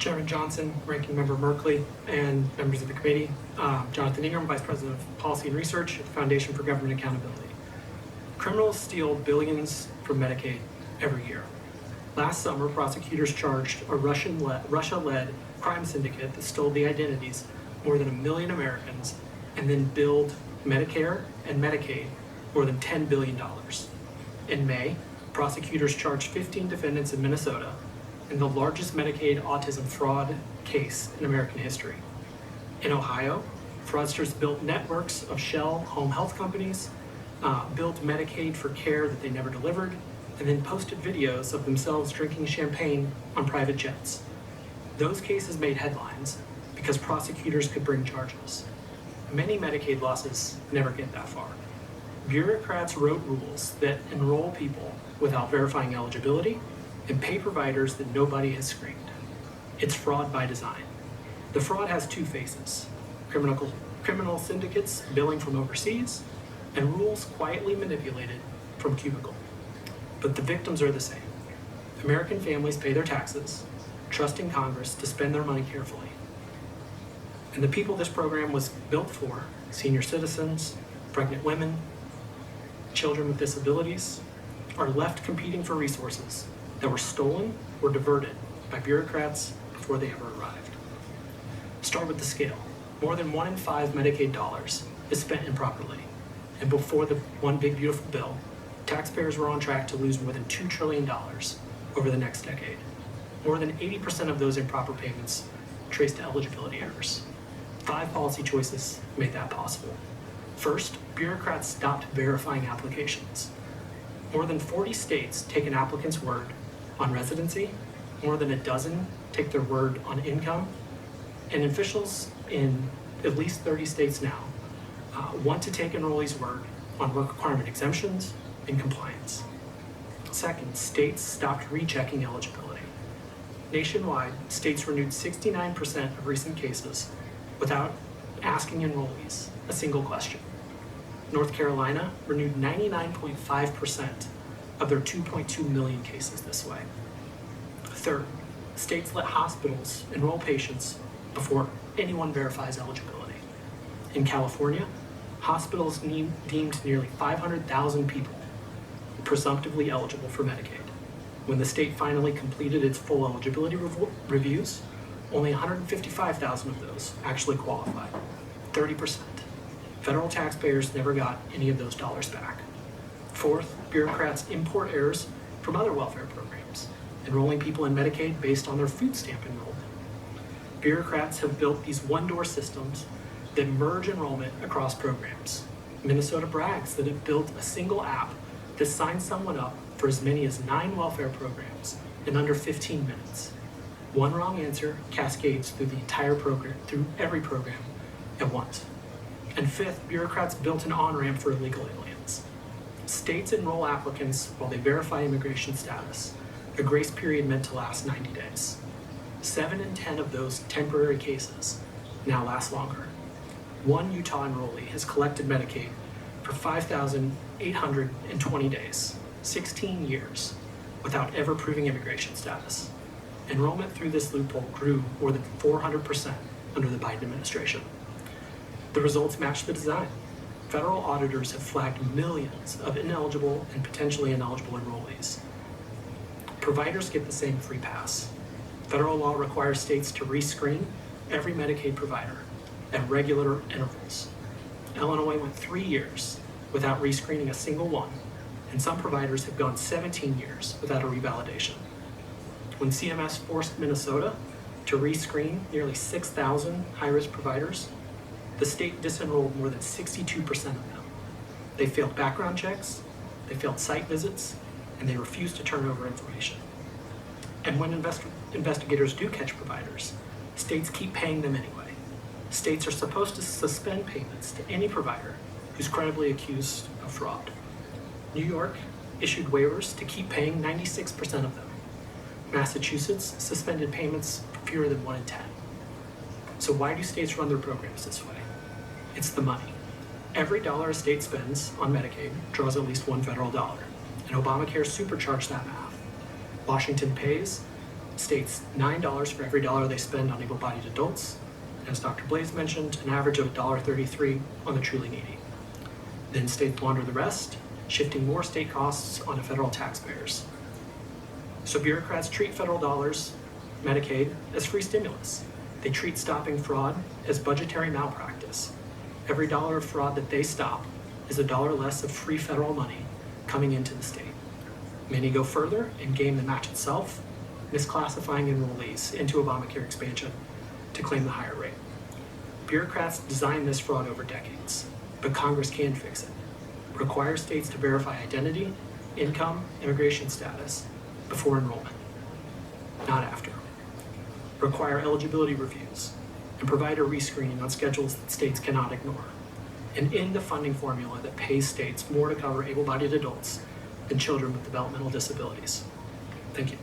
Chairman Johnson, Ranking Member Merkley, and members of the committee. Jonathan Ingram, Vice President of Policy and Research at the Foundation for Government Accountability. Criminals steal billions from Medicaid every year. Last summer, prosecutors charged a Russia-led crime syndicate that stole the identities of more than 1 million Americans and then billed Medicare and Medicaid more than $10 billion. In May, prosecutors charged 15 defendants in Minnesota in the largest Medicaid autism fraud case in American history. In Ohio, fraudsters built networks of shell home health companies, built Medicaid for care that they never delivered, and then posted videos of themselves drinking champagne on private jets. Those cases made headlines because prosecutors could bring charges. Many Medicaid losses never get that far. Bureaucrats wrote rules that enroll people without verifying eligibility and pay providers that nobody has screened. It's fraud by design. The fraud has two faces: criminal syndicates billing from overseas, and rules quietly manipulated from cubicle. But the victims are the same. American families pay their taxes, trusting Congress to spend their money carefully. And the people this program was built for, senior citizens, pregnant women, children with disabilities, are left competing for resources that were stolen or diverted by bureaucrats before they ever arrived. Start with the scale. More than 1 in 5 Medicaid dollars is spent improperly. And before the One Big Beautiful Bill, taxpayers were on track to lose more than $2 trillion over the next decade. More than 80% of those improper payments traced to eligibility errors. 5 policy choices made that possible. First, bureaucrats stopped verifying applications. More than 40 states take an applicant's word on residency, more than a dozen take their word on income, and officials in at least 30 states now want to take enrollees' word on work requirement exemptions and compliance. Second, states stopped rechecking eligibility. Nationwide, states renewed 69% of recent cases without asking enrollees a single question. North Carolina renewed 99.5% of their 2.2 million cases this way. Third, states let hospitals enroll patients before anyone verifies eligibility. In California, hospitals deemed nearly 500,000 people presumptively eligible for Medicaid. When the state finally completed its full eligibility reviews, only 155,000 of those actually qualified, 30%. Federal taxpayers never got any of those dollars back. Fourth, bureaucrats import errors from other welfare programs, enrolling people in Medicaid based on their food stamp enrollment. Bureaucrats have built these one-door systems that merge enrollment across programs. Minnesota brags that it built a single app that signs someone up for as many as 9 welfare programs in under 15 minutes. One wrong answer cascades through the entire program, through every program at once. And fifth, bureaucrats built an on-ramp for illegal aliens. States enroll applicants while they verify immigration status, a grace period meant to last 90 days. 7 in 10 of those temporary cases now last longer. One Utah enrollee has collected Medicaid for 5,820 days, 16 years, without ever proving immigration status. Enrollment through this loophole grew more than 400% under the Biden administration. The results match the design. Federal auditors have flagged millions of ineligible and potentially ineligible enrollees. Providers get the same free pass. Federal law requires states to rescreen every Medicaid provider at regular intervals. Illinois went 3 years without rescreening a single one, and some providers have gone 17 years without a revalidation. When CMS forced Minnesota to rescreen nearly 6,000 high-risk providers, the state disenrolled more than 62% of them. They failed background checks, they failed site visits, and they refused to turn over information. And when investigators do catch providers, states keep paying them anyway. States are supposed to suspend payments to any provider who's credibly accused of fraud. New York issued waivers to keep paying 96% of them. Massachusetts suspended payments for fewer than 1 in 10. So why do states run their programs this way? It's the money. Every dollar a state spends on Medicaid draws at least $1 federal, and Obamacare supercharged that math. Washington pays states $9 for every dollar they spend on able-bodied adults. As Dr. Blaze mentioned, an average of $1.33 on the truly needy. Then states launder the rest, shifting more state costs onto federal taxpayers. So bureaucrats treat federal dollars, Medicaid, as free stimulus. They treat stopping fraud as budgetary malpractice. Every dollar of fraud that they stop is a dollar less of free federal money coming into the state. Many go further and game the match itself, misclassifying enrollees into Obamacare expansion to claim the higher rate. Bureaucrats designed this fraud over decades, but Congress can fix it. Require states to verify identity, income, immigration status before enrollment, not after. Require eligibility reviews and provide a rescreening on schedules that states cannot ignore. And end the funding formula that pays states more to cover able-bodied adults than children with developmental disabilities. Thank you.